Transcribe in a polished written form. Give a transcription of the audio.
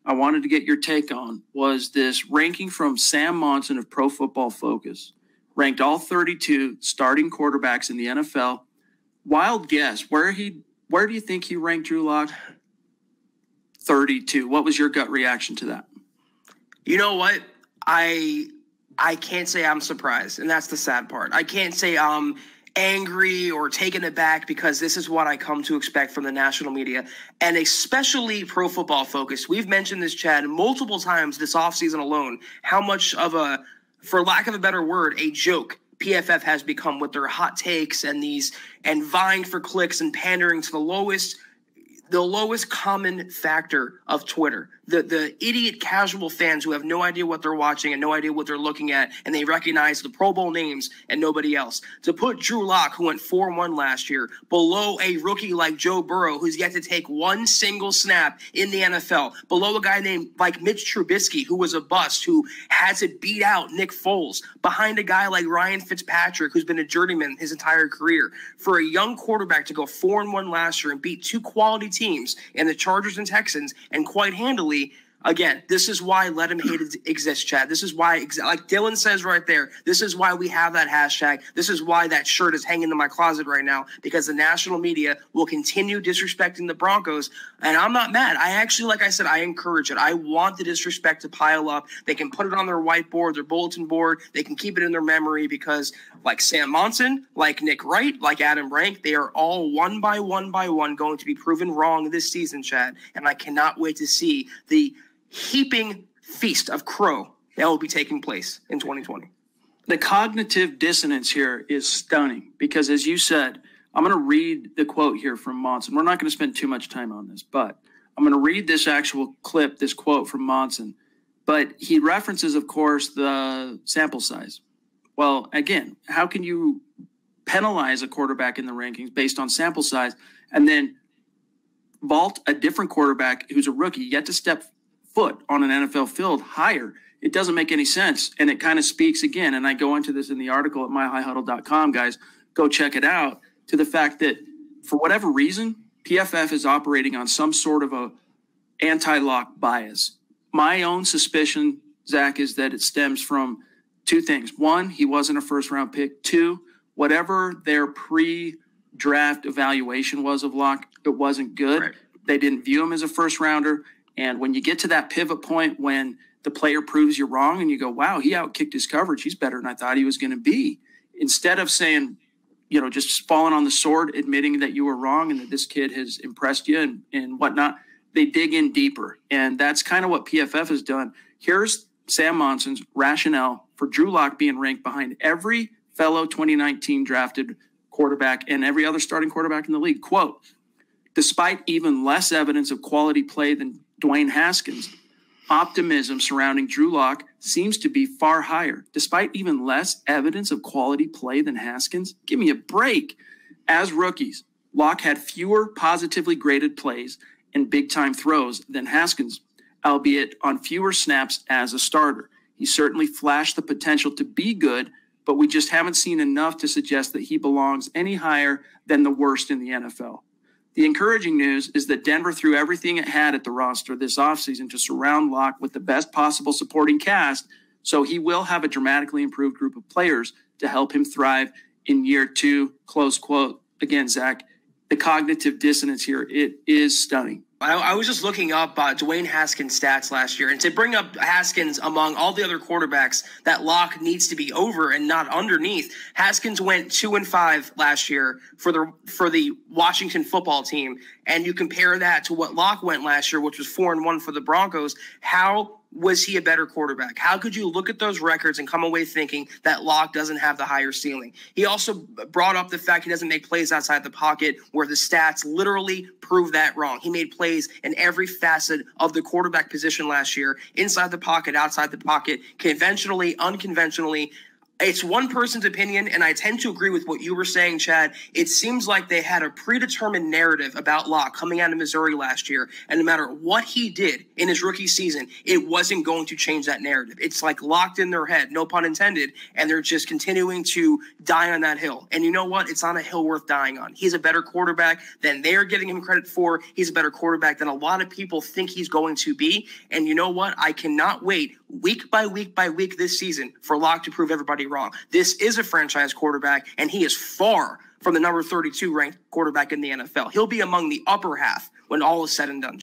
I wanted to get your take on was this ranking from Sam Monson of Pro Football Focus. Ranked all 32 starting quarterbacks in the NFL. Wild guess. Where do you think he ranked Drew Lock? 32. What was your gut reaction to that? You know what? I can't say I'm surprised, and that's the sad part. I can't say I'm angry or taken aback because this is what I come to expect from the national media, and especially Pro Football Focus. We've mentioned this, Chad, multiple times this offseason alone, how much of a, for lack of a better word, a joke PFF has become with their hot takes and vying for clicks and pandering to the lowest common factor of Twitter. The idiot casual fans who have no idea what they're watching and no idea what they're looking at, and they recognize the Pro Bowl names and nobody else. To put Drew Lock, who went 4-1 last year, below a rookie like Joe Burrow, who's yet to take one single snap in the NFL, below a guy named like Mitch Trubisky, who was a bust, who had to beat out Nick Foles, behind a guy like Ryan Fitzpatrick, who's been a journeyman his entire career. For a young quarterback to go 4-1 last year and beat two quality teams in the Chargers and Texans, and quite handily, again, this is why Let Him Hate exists, Chad. This is why, like Dylan says right there, this is why we have that hashtag. This is why that shirt is hanging in my closet right now, because the national media will continue disrespecting the Broncos, and I'm not mad. I actually, like I said, I encourage it. I want the disrespect to pile up. They can put it on their whiteboard, their bulletin board. They can keep it in their memory because, like Sam Monson, like Nick Wright, like Adam Rank, they are all one by one going to be proven wrong this season, Chad, and I cannot wait to see the heaping feast of crow that will be taking place in 2020. The cognitive dissonance here is stunning because, as you said, I'm going to read the quote here from Monson. We're not going to spend too much time on this, but I'm going to read this actual clip, this quote from Monson. But he references, of course, the sample size. Well, again, how can you penalize a quarterback in the rankings based on sample size and then vault a different quarterback who's a rookie yet to step foot on an NFL field higher? It doesn't make any sense. And it kind of speaks again, and I go into this in the article at myhighhuddle.com, guys, go check it out, to the fact that for whatever reason, PFF is operating on some sort of a anti-lock bias. My own suspicion, Zach, is that it stems from two things. One, he wasn't a first-round pick. Two, whatever their pre-draft evaluation was of Lock, it wasn't good. Right. They didn't view him as a first-rounder. And when you get to that pivot point when the player proves you wrong and you go, wow, he outkicked his coverage, he's better than I thought he was going to be. Instead of saying, just falling on the sword, admitting that you were wrong and that this kid has impressed you and whatnot, they dig in deeper. And that's kind of what PFF has done. Here's Sam Monson's rationale for Drew Lock being ranked behind every fellow 2019 drafted quarterback and every other starting quarterback in the league. Quote, despite even less evidence of quality play than Dwayne Haskins, optimism surrounding Drew Lock seems to be far higher. Despite even less evidence of quality play than Haskins? Give me a break. As rookies, Lock had fewer positively graded plays and big-time throws than Haskins, albeit on fewer snaps as a starter. He certainly flashed the potential to be good, but we just haven't seen enough to suggest that he belongs any higher than the worst in the NFL. The encouraging news is that Denver threw everything it had at the roster this offseason to surround Lock with the best possible supporting cast, so he will have a dramatically improved group of players to help him thrive in year two, close quote. Again, Zach, the cognitive dissonance here, it is stunning. I was just looking up Dwayne Haskins' stats last year, and to bring up Haskins among all the other quarterbacks that Lock needs to be over and not underneath. Haskins went 2-5 last year for the Washington football team, and you compare that to what Lock went last year, which was 4-1 for the Broncos. How was he a better quarterback? How could you look at those records and come away thinking that Lock doesn't have the higher ceiling? He also brought up the fact he doesn't make plays outside the pocket, where the stats literally prove that wrong. He made plays in every facet of the quarterback position last year, inside the pocket, outside the pocket, conventionally, unconventionally. It's one person's opinion, and I tend to agree with what you were saying, Chad. It seems like they had a predetermined narrative about Locke coming out of Missouri last year, and no matter what he did in his rookie season, it wasn't going to change that narrative. It's like locked in their head, no pun intended, and they're just continuing to die on that hill. And you know what? It's not a hill worth dying on. He's a better quarterback than they're giving him credit for. He's a better quarterback than a lot of people think he's going to be. And you know what? I cannot wait week by week by week this season for Locke to prove everybody wrong. This is a franchise quarterback, and he is far from the number 32 ranked quarterback in the NFL. He'll be among the upper half when all is said and done.